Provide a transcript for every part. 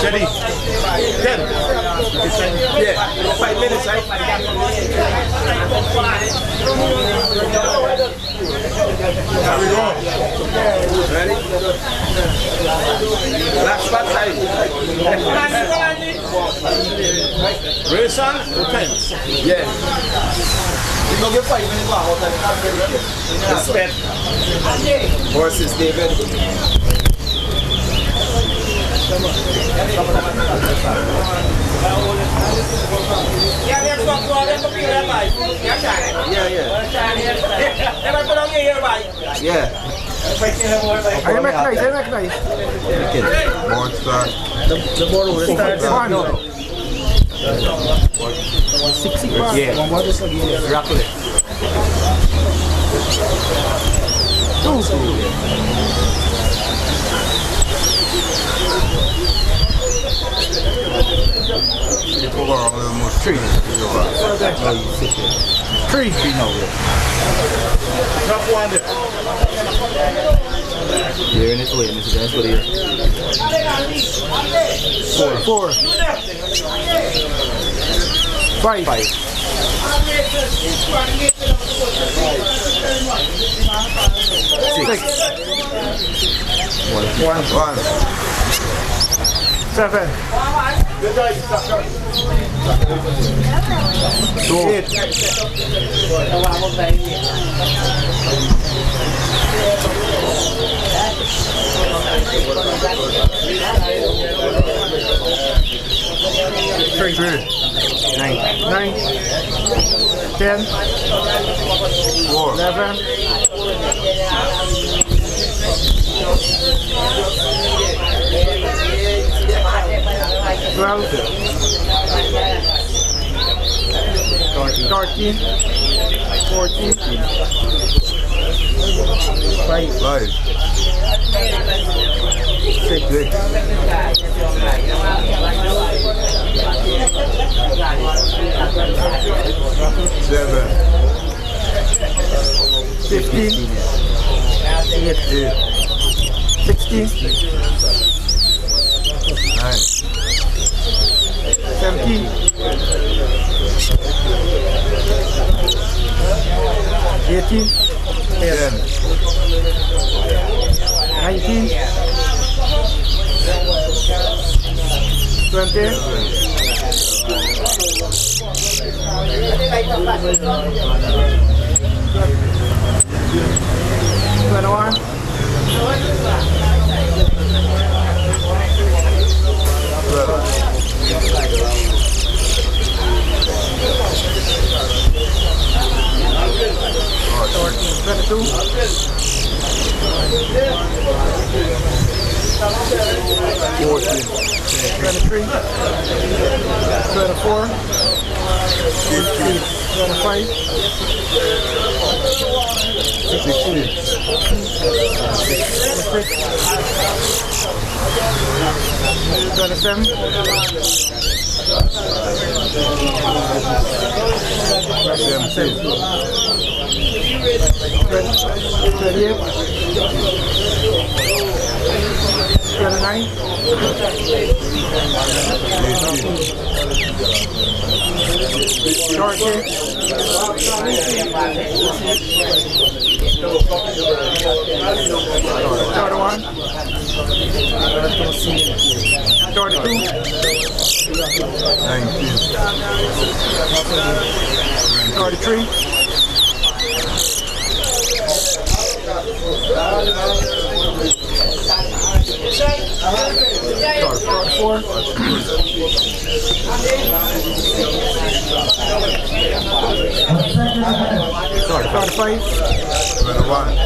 Jenny, 10. Yeah, 5 minutes, right? There we go. Ready? Last spot side. Ready, son? 10. Yeah. You don't get 5 minutes back. Respect. Horses, David. Yeah. Are you make nice? Board start. The board will start. 60 pounds. Yeah. Roughly. 2. Almost 3. 3. Drop one there. Here in this way, Mr. That's what it is. 4. 5. 6. 1. 7. 2. 8. 3. 9. 10. 4. 11. 12. 13. 14. 5. 6. 7. 15. 8. 16. 9. 17. 18. 10. 19. 20. 21. 22. 14. 23. 24. 25. 16. 27. 28. 29. 31. 32. 19. 33. 44. 25. 21.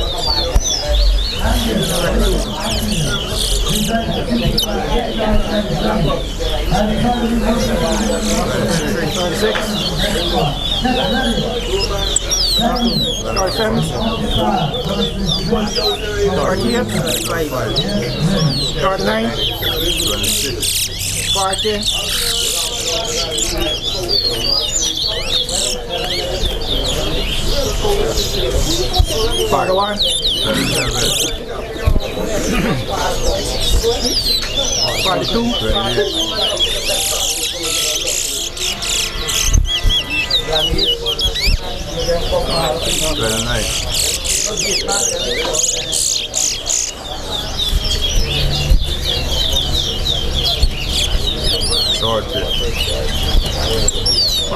36. 37. 38. 39. 40. 41. 42.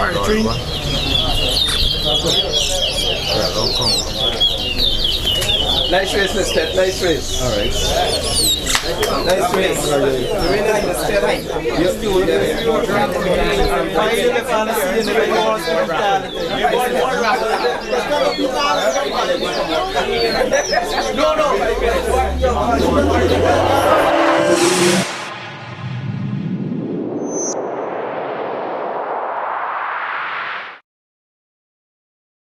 43. Nice race, Mr. Nice race. All right. Nice race. No, no.